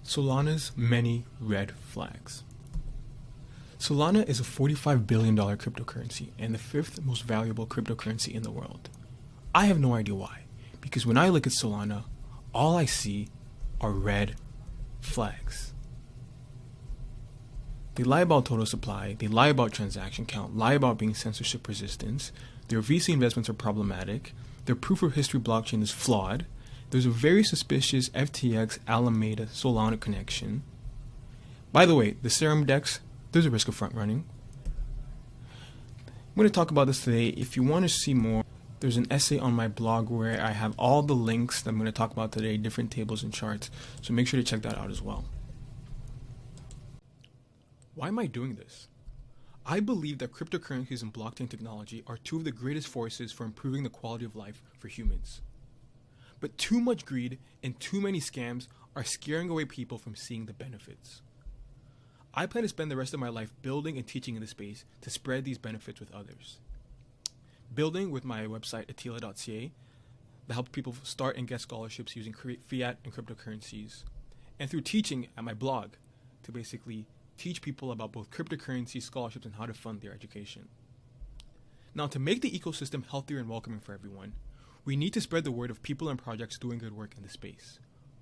Solana's many red flags. Solana is a $45 billion cryptocurrency and the fifth most valuable cryptocurrency in the world. I have no idea why, because when I look at Solana, all I see are red flags. They lie about total supply, they lie about transaction count, lie about being censorship resistant, their VC investments are problematic, their proof of history blockchain is flawed, there's a very suspicious FTX Alameda Solana connection. By the way, the Serum DEX, there's a risk of front running. I'm going to talk about this today. If you want to see more, there's an essay on my blog where I have all the links that I'm going to talk about today, different tables and charts, so make sure to check that out as well. Why am I doing this? I believe that cryptocurrencies and blockchain technology are two of the greatest forces for improving the quality of life for humans. But too much greed and too many scams are scaring away people from seeing the benefits. I plan to spend the rest of my life building and teaching in this space to spread these benefits with others. Building with my website atila.ca that helps people start and get scholarships using fiat and cryptocurrencies, and through teaching at my blog to basically teach people about both cryptocurrency scholarships and how to fund their education. Now, to make the ecosystem healthier and welcoming for everyone, we need to spread the word of people and projects doing good work in the space.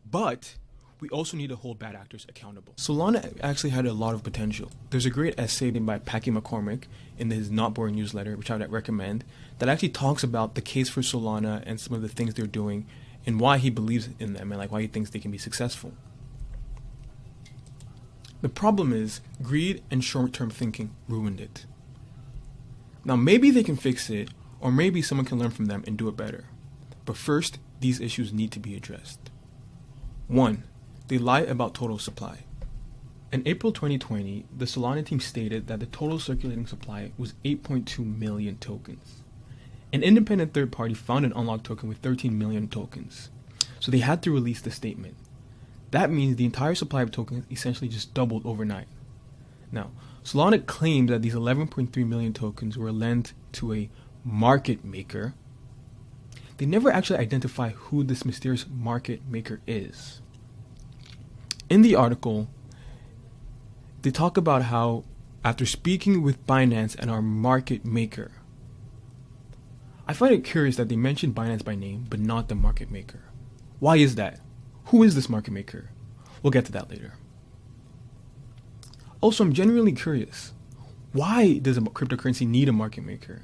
But we also need to hold bad actors accountable. Solana actually had a lot of potential. There's a great essay by Packy McCormick in his Not Boring newsletter, which I would recommend, that actually talks about the case for Solana and some of the things they're doing and why he believes in them and why he thinks they can be successful. The problem is greed and short-term thinking ruined it. Now maybe they can fix it, or maybe someone can learn from them and do it better. But first, these issues need to be addressed. 1. They lie about total supply. In April 2020, the Solana team stated that the total circulating supply was 8.2 million tokens. An independent third party found an unlocked token with 13 million tokens. So they had to release the statement. That means the entire supply of tokens essentially just doubled overnight. Now, Solana claimed that these 11.3 million tokens were lent to a market maker. They never actually identify who this mysterious market maker is. In the article, they talk about how, after speaking with Binance and our market maker, I find it curious that they mention Binance by name, but not the market maker. Why is that? Who is this market maker? We'll get to that later. Also, I'm genuinely curious. Why does a cryptocurrency need a market maker?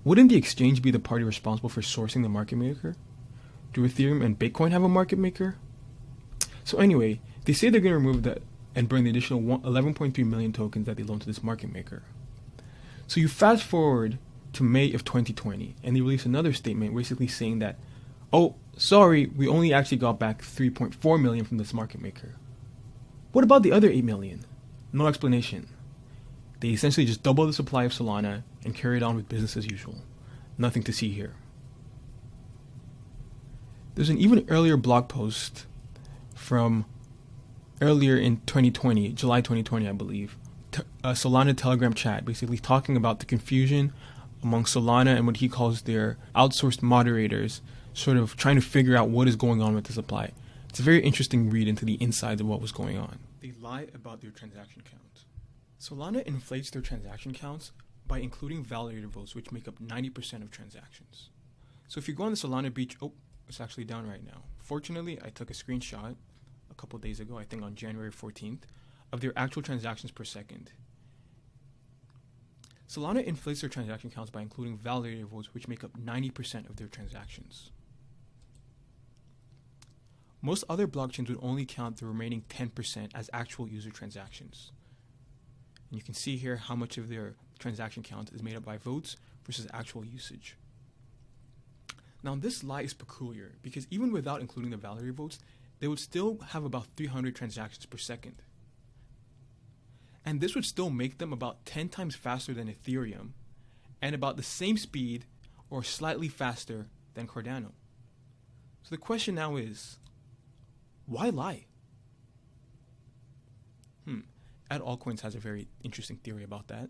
Wouldn't the exchange be the party responsible for sourcing the market maker? Do Ethereum and Bitcoin have a market maker? So anyway, they say they're going to remove that and bring the additional 11.3 million tokens that they loaned to this market maker. So you fast forward to May of 2020, and they release another statement basically saying that, oh, sorry, we only actually got back 3.4 million from this market maker. What about the other 8 million? No explanation. They essentially just doubled the supply of Solana and carried on with business as usual. Nothing to see here. There's an even earlier blog post from earlier in 2020, July 2020, I believe, a Solana Telegram chat, basically talking about the confusion among Solana and what he calls their outsourced moderators, sort of trying to figure out what is going on with the supply. It's a very interesting read into the insides of what was going on. They lie about their transaction count. Solana inflates their transaction counts by including validator votes, which make up 90% of transactions. So if you go on the Solana beach, it's actually down right now. Fortunately, I took a screenshot a couple days ago, I think on January 14th, of their actual transactions per second. Solana inflates their transaction counts by including validator votes, which make up 90% of their transactions. Most other blockchains would only count the remaining 10% as actual user transactions. And you can see here how much of their transaction count is made up by votes versus actual usage. Now this lie is peculiar because even without including the validator votes, they would still have about 300 transactions per second. And this would still make them about 10 times faster than Ethereum and about the same speed or slightly faster than Cardano. So the question now is, why lie? At Altcoins has a very interesting theory about that.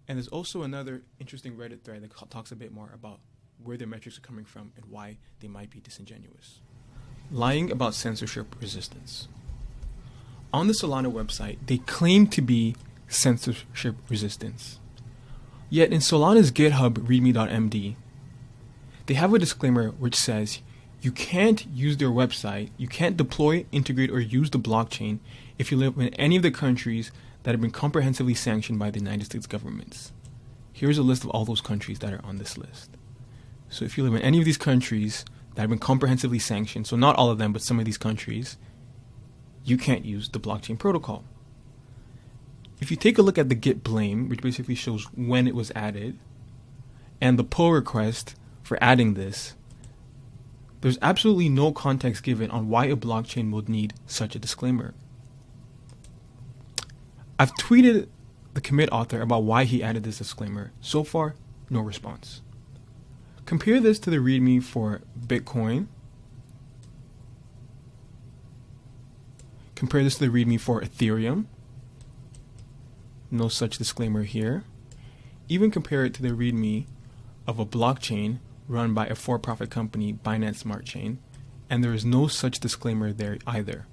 And there's also another interesting Reddit thread that talks a bit more about where their metrics are coming from and why they might be disingenuous. lying about censorship resistance. On the Solana website, they claim to be censorship resistance. Yet in Solana's GitHub readme.md, they have a disclaimer which says you can't use their website, you can't deploy, integrate, or use the blockchain if you live in any of the countries that have been comprehensively sanctioned by the United States governments. Here's a list of all those countries that are on this list. So if you live in any of these countries that have been comprehensively sanctioned, so not all of them, but some of these countries, you can't use the blockchain protocol. If you take a look at the git blame, which basically shows when it was added, and the pull request for adding this, there's absolutely no context given on why a blockchain would need such a disclaimer. I've tweeted the commit author about why he added this disclaimer. So far, no response. Compare this to the README for Bitcoin. Compare this to the README for Ethereum. No such disclaimer here. Even compare it to the README of a blockchain run by a for-profit company, Binance Smart Chain, and there is no such disclaimer there either.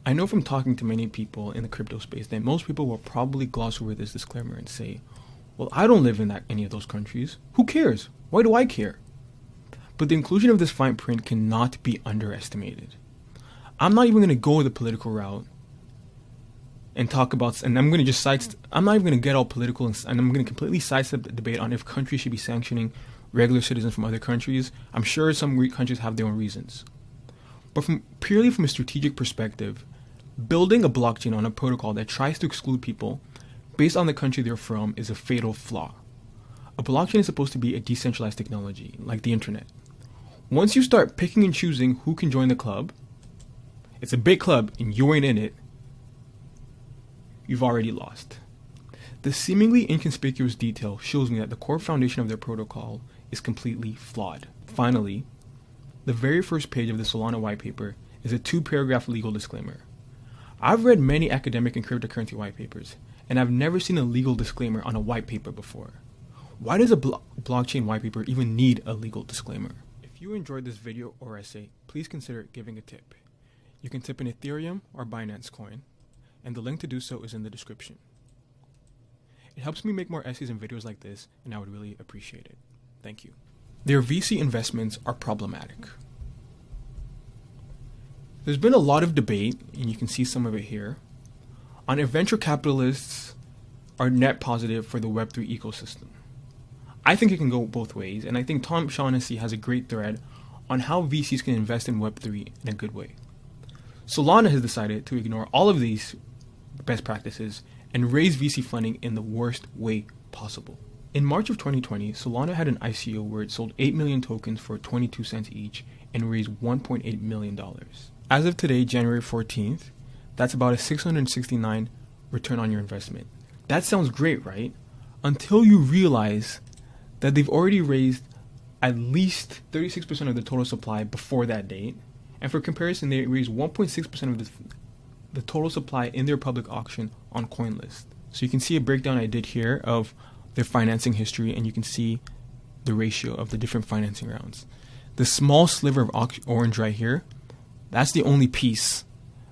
I know from talking to many people in the crypto space that most people will probably gloss over this disclaimer and say, well, I don't live in any of those countries. Who cares? Why do I care? But the inclusion of this fine print cannot be underestimated. I'm not even going to go the political route and talk about, and I'm going to just I'm not even going to get all political, and I'm going to completely sidestep the debate on if countries should be sanctioning regular citizens from other countries. I'm sure some countries have their own reasons. But purely from a strategic perspective, building a blockchain on a protocol that tries to exclude people based on the country they're from is a fatal flaw. A blockchain is supposed to be a decentralized technology, like the internet. Once you start picking and choosing who can join the club, it's a big club and you ain't in it, you've already lost. The seemingly inconspicuous detail shows me that the core foundation of their protocol is completely flawed. Finally, the very first page of the Solana white paper is a 2-paragraph legal disclaimer. I've read many academic and cryptocurrency white papers, and I've never seen a legal disclaimer on a white paper before. Why does a blockchain white paper even need a legal disclaimer? If you enjoyed this video or essay, please consider giving a tip. You can tip in Ethereum or Binance coin, and the link to do so is in the description. It helps me make more essays and videos like this, and I would really appreciate it. Thank you. Their VC investments are problematic. There's been a lot of debate, and you can see some of it here, on if venture capitalists are net positive for the Web3 ecosystem. I think it can go both ways, and I think Tom Shaughnessy has a great thread on how VCs can invest in Web3 in a good way. Solana has decided to ignore all of these best practices and raise VC funding in the worst way possible. In March of 2020, Solana had an ICO where it sold 8 million tokens for 22 cents each and raised $1.8 million. As of today, January 14th, that's about a 669 return on your investment. That sounds great, right? Until you realize that they've already raised at least 36% of the total supply before that date. And for comparison, they raised 1.6% of the total supply in their public auction on CoinList. So you can see a breakdown I did here of their financing history, and you can see the ratio of the different financing rounds. The small sliver of orange right here, that's the only piece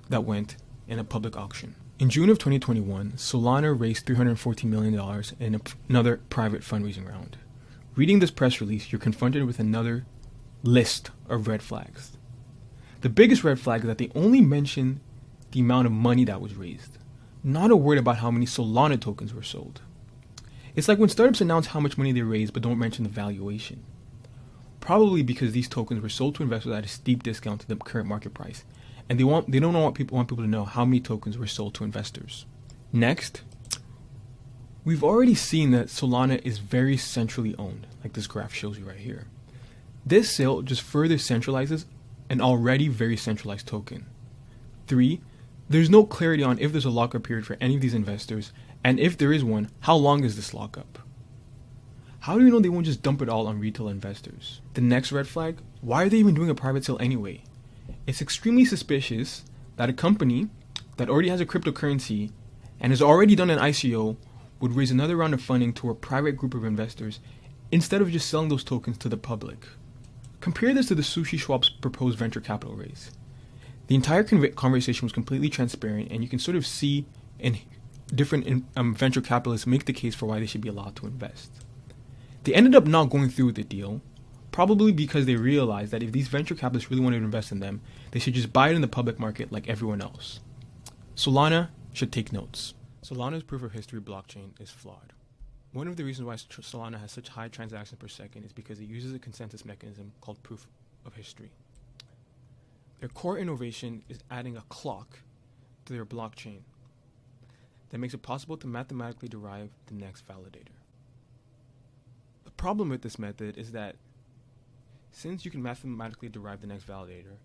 that went in a public auction. In June of 2021, Solana raised $314 million in another private fundraising round. Reading this press release, you're confronted with another list of red flags. The biggest red flag is that they only mention the amount of money that was raised, not a word about how many Solana tokens were sold. It's like when startups announce how much money they raised but don't mention the valuation. Probably because these tokens were sold to investors at a steep discount to the current market price, and they don't want people to know how many tokens were sold to investors. Next, we've already seen that Solana is very centrally owned, like this graph shows you right here. This sale just further centralizes an already very centralized token. 3, there's no clarity on if there's a lockup period for any of these investors, and if there is one, how long is this lockup? How do you know they won't just dump it all on retail investors? The next red flag, why are they even doing a private sale anyway? It's extremely suspicious that a company that already has a cryptocurrency and has already done an ICO would raise another round of funding to a private group of investors instead of just selling those tokens to the public. Compare this to the Sushi Schwab's proposed venture capital raise. The entire conversation was completely transparent, and you can sort of see in different venture capitalists make the case for why they should be allowed to invest. They ended up not going through with the deal, probably because they realized that if these venture capitalists really wanted to invest in them, they should just buy it in the public market like everyone else. Solana should take notes. Solana's proof of history blockchain is flawed. One of the reasons why Solana has such high transactions per second is because it uses a consensus mechanism called proof of history. Their core innovation is adding a clock to their blockchain that makes it possible to mathematically derive the next validator. The problem with this method is that since you can mathematically derive the next validator,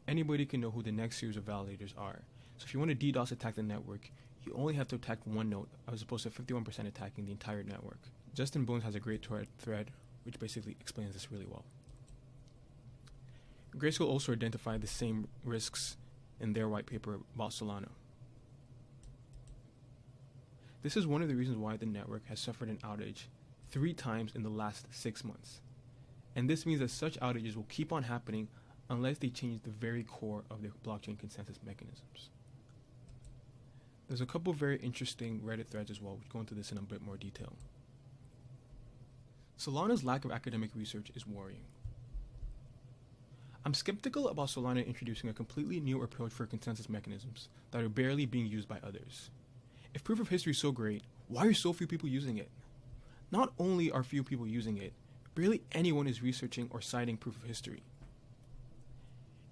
anybody can know who the next series of validators are. So if you want to DDoS attack the network, you only have to attack one node as opposed to 51% attacking the entire network. Justin Bones has a great thread which basically explains this really well. Grayscale also identified the same risks in their white paper about Solana. This is one of the reasons why the network has suffered an outage 3 times in the last 6 months. And this means that such outages will keep on happening unless they change the very core of their blockchain consensus mechanisms. There's a couple of very interesting Reddit threads as well, which go into this in a bit more detail. Solana's lack of academic research is worrying. I'm skeptical about Solana introducing a completely new approach for consensus mechanisms that are barely being used by others. If proof of history is so great, why are so few people using it? Not only are few people using it, barely anyone is researching or citing proof of history.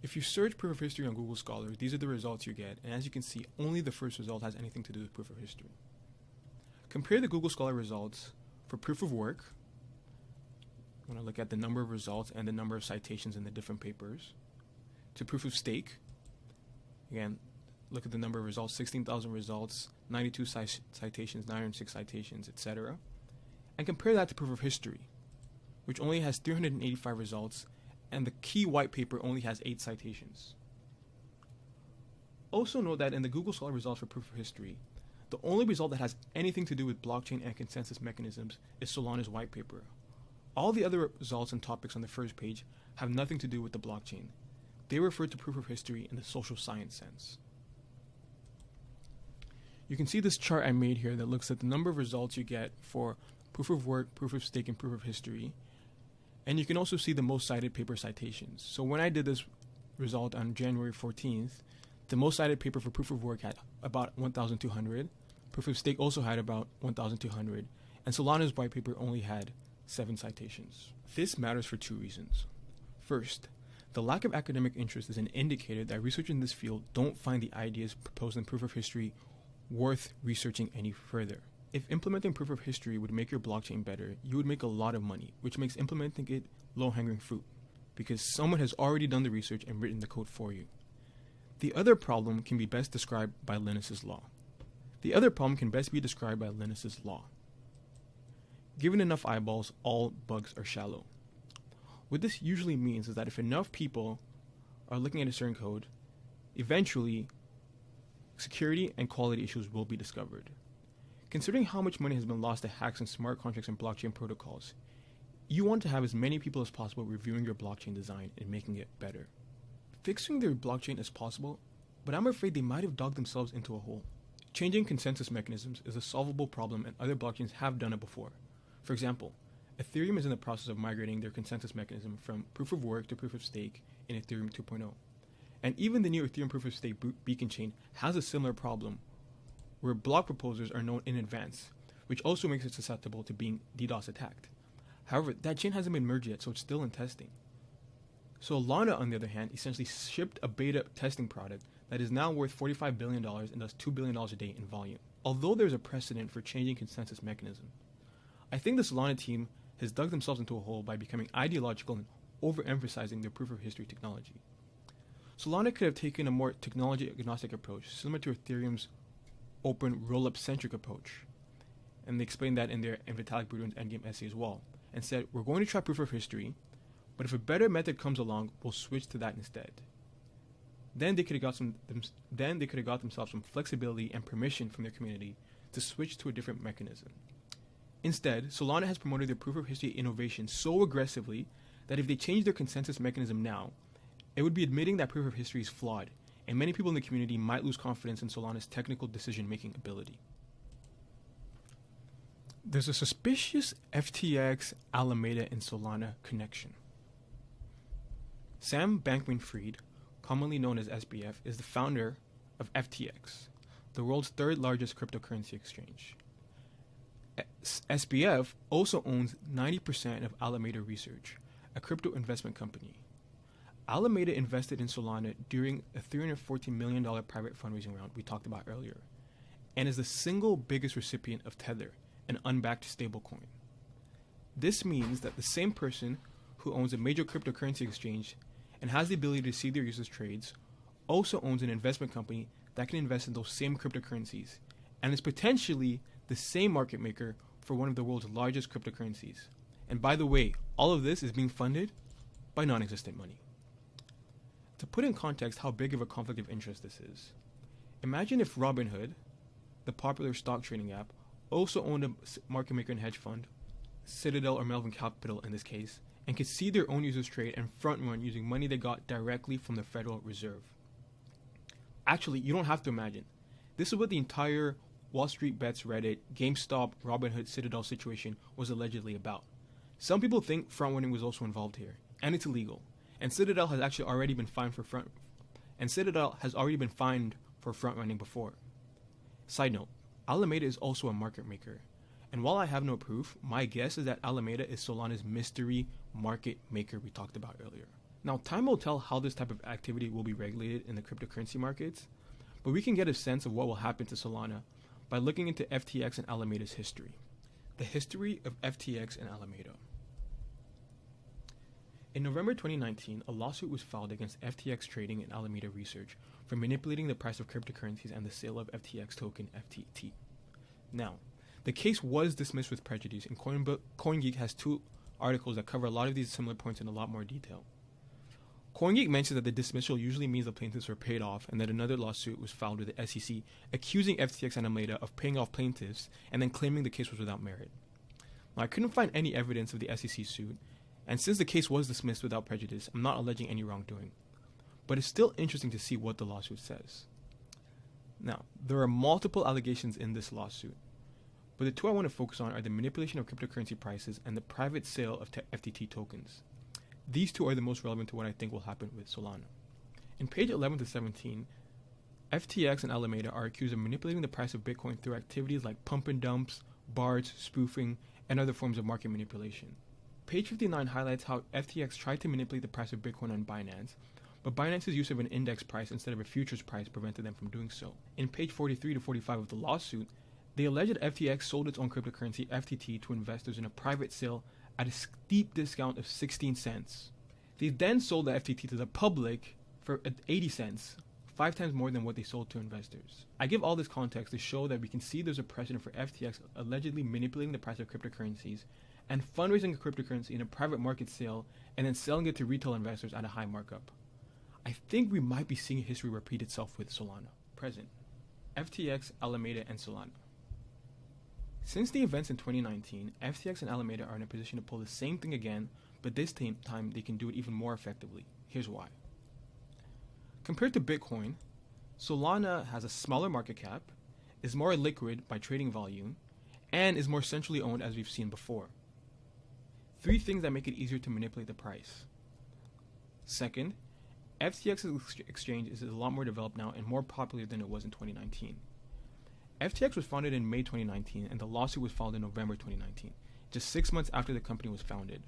If you search proof of history on Google Scholar, these are the results you get, and as you can see, only the first result has anything to do with proof of history. Compare the Google Scholar results for proof of work. You want to look at the number of results and the number of citations in the different papers. To proof of stake. Again, look at the number of results, 16,000 results, 92 citations, 906 citations, etc. And compare that to proof of history, which only has 385 results, and the key white paper only has 8 citations. Also note that in the Google Scholar results for proof of history, the only result that has anything to do with blockchain and consensus mechanisms is Solana's white paper. All the other results and topics on the first page have nothing to do with the blockchain. They refer to proof of history in the social science sense. You can see this chart I made here that looks at the number of results you get for proof of work, proof of stake, and proof of history. And you can also see the most cited paper citations. So when I did this result on January 14th, the most cited paper for proof of work had about 1,200. Proof of stake also had about 1,200. And Solana's white paper only had 7 citations. This matters for 2 reasons. First, the lack of academic interest is an indicator that researchers in this field don't find the ideas proposed in proof of history worth researching any further. If implementing proof of history would make your blockchain better, you would make a lot of money, which makes implementing it low-hanging fruit, because someone has already done the research and written the code for you. The other problem can be best described by Linus's law. Given enough eyeballs, all bugs are shallow. What this usually means is that if enough people are looking at a certain code, eventually security and quality issues will be discovered. Considering how much money has been lost to hacks and smart contracts and blockchain protocols, you want to have as many people as possible reviewing your blockchain design and making it better. Fixing their blockchain is possible, but I'm afraid they might have dug themselves into a hole. Changing consensus mechanisms is a solvable problem, and other blockchains have done it before. For example, Ethereum is in the process of migrating their consensus mechanism from proof of work to proof of stake in Ethereum 2.0. And even the new Ethereum proof of stake beacon chain has a similar problem, where block proposers are known in advance, which also makes it susceptible to being DDoS attacked. However, that chain hasn't been merged yet, so it's still in testing. Solana, on the other hand, essentially shipped a beta testing product that is now worth $45 billion and does $2 billion a day in volume. Although there's a precedent for changing consensus mechanism, I think the Solana team has dug themselves into a hole by becoming ideological and overemphasizing their proof of history technology. Solana could have taken a more technology-agnostic approach, similar to Ethereum's open roll-up-centric approach. And they explained that in their Vitalik Buterin's Endgame essay as well, and said, we're going to try proof of history, but if a better method comes along, we'll switch to that instead. Then they could have got themselves some flexibility and permission from their community to switch to a different mechanism. Instead, Solana has promoted their proof of history innovation so aggressively that if they change their consensus mechanism now, it would be admitting that proof of history is flawed, and many people in the community might lose confidence in Solana's technical decision-making ability. There's a suspicious FTX, Alameda, and Solana connection. Sam Bankman-Fried, commonly known as SBF, is the founder of FTX, the world's third largest cryptocurrency exchange. SBF also owns 90% of Alameda Research, a crypto investment company. Alameda invested in Solana during a $314 million private fundraising round we talked about earlier, and is the single biggest recipient of Tether, an unbacked stablecoin. This means that the same person who owns a major cryptocurrency exchange and has the ability to see their users' trades also owns an investment company that can invest in those same cryptocurrencies, and is potentially the same market maker for one of the world's largest cryptocurrencies. And by the way, all of this is being funded by non-existent money. To put in context how big of a conflict of interest this is, imagine if Robinhood, the popular stock trading app, also owned a market maker and hedge fund, Citadel or Melvin Capital in this case, and could see their own users trade and front run using money they got directly from the Federal Reserve. Actually, you don't have to imagine. This is what the entire Wall Street Bets Reddit, GameStop, Robinhood, Citadel situation was allegedly about. Some people think front running was also involved here, and it's illegal. And Citadel has actually already been fined for front running before. Side note, Alameda is also a market maker. And while I have no proof, my guess is that Alameda is Solana's mystery market maker we talked about earlier. Now, time will tell how this type of activity will be regulated in the cryptocurrency markets, but we can get a sense of what will happen to Solana by looking into FTX and Alameda's history. The history of FTX and Alameda. In November 2019, a lawsuit was filed against FTX Trading and Alameda Research for manipulating the price of cryptocurrencies and the sale of FTX token FTT. Now, the case was dismissed with prejudice, and CoinGeek has two articles that cover a lot of these similar points in a lot more detail. CoinGeek mentions that the dismissal usually means the plaintiffs were paid off, and that another lawsuit was filed with the SEC accusing FTX and Alameda of paying off plaintiffs and then claiming the case was without merit. Now, I couldn't find any evidence of the SEC suit, and since the case was dismissed without prejudice, I'm not alleging any wrongdoing. But it's still interesting to see what the lawsuit says. Now, there are multiple allegations in this lawsuit, but the two I want to focus on are the manipulation of cryptocurrency prices and the private sale of FTT tokens. These two are the most relevant to what I think will happen with Solana. In page 11 to 17, FTX and Alameda are accused of manipulating the price of Bitcoin through activities like pump and dumps, bards, spoofing, and other forms of market manipulation. Page 59 highlights how FTX tried to manipulate the price of Bitcoin on Binance, but Binance's use of an index price instead of a futures price prevented them from doing so. In page 43 to 45 of the lawsuit, they allege that FTX sold its own cryptocurrency FTT to investors in a private sale at a steep discount of 16 cents. They then sold the FTT to the public for 80 cents, 5 times more than what they sold to investors. I give all this context to show that we can see there's a precedent for FTX allegedly manipulating the price of cryptocurrencies and fundraising a cryptocurrency in a private market sale and then selling it to retail investors at a high markup. I think we might be seeing history repeat itself with Solana. Present. FTX, Alameda, and Solana. Since the events in 2019, FTX and Alameda are in a position to pull the same thing again, but this time they can do it even more effectively. Here's why. Compared to Bitcoin, Solana has a smaller market cap, is more liquid by trading volume, and is more centrally owned as we've seen before. 3 things that make it easier to manipulate the price. Second, FTX's exchange is a lot more developed now and more popular than it was in 2019. FTX was founded in May 2019 and the lawsuit was filed in November 2019, just 6 months after the company was founded.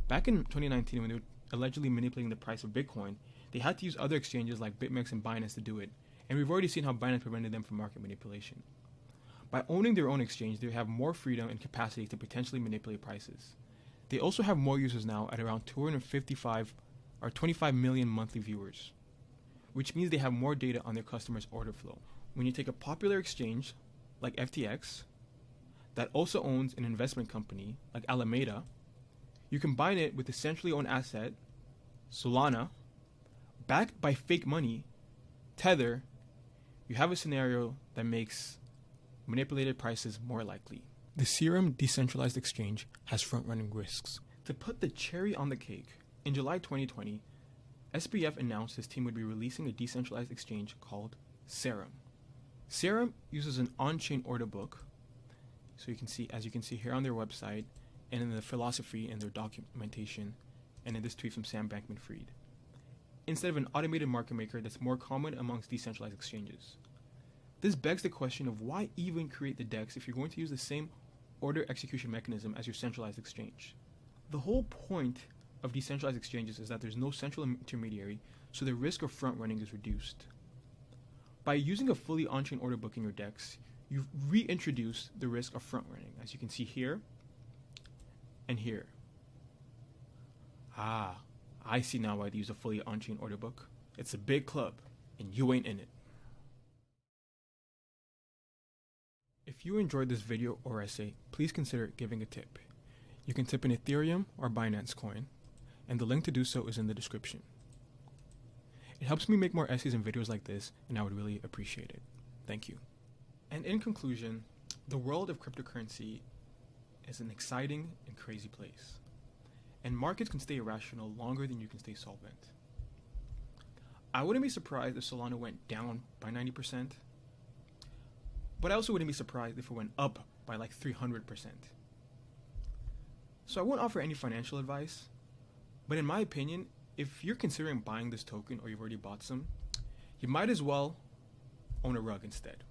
Back in 2019, when they were allegedly manipulating the price of Bitcoin, they had to use other exchanges like BitMEX and Binance to do it, and we've already seen how Binance prevented them from market manipulation. By owning their own exchange, they have more freedom and capacity to potentially manipulate prices. They also have more users now at around 25 million monthly viewers, which means they have more data on their customers' order flow. When you take a popular exchange like FTX that also owns an investment company like Alameda, you combine it with the centrally owned asset, Solana, backed by fake money, Tether, you have a scenario that makes manipulated prices more likely. The Serum decentralized exchange has front-running risks. To put the cherry on the cake, in July 2020, SBF announced his team would be releasing a decentralized exchange called Serum. Serum uses an on-chain order book, so you can see, as you can see here on their website, and in the philosophy and their documentation, and in this tweet from Sam Bankman-Fried, instead of an automated market maker that's more common amongst decentralized exchanges. This begs the question of why even create the DEX if you're going to use the same order execution mechanism as your centralized exchange. The whole point of decentralized exchanges is that there's no central intermediary, so the risk of front running is reduced. By using a fully on-chain order book in your DEX, you've reintroduced the risk of front running, as you can see here and here. Ah, I see now why they use a fully on-chain order book. It's a big club, and you ain't in it. If you enjoyed this video or essay, please consider giving a tip. You can tip in Ethereum or Binance Coin, and the link to do so is in the description. It helps me make more essays and videos like this, and I would really appreciate it. Thank you. And in conclusion, the world of cryptocurrency is an exciting and crazy place. And markets can stay irrational longer than you can stay solvent. I wouldn't be surprised if Solana went down by 90%, but I also wouldn't be surprised if it went up by like 300%. So I won't offer any financial advice, but in my opinion, if you're considering buying this token or you've already bought some, you might as well own a rug instead.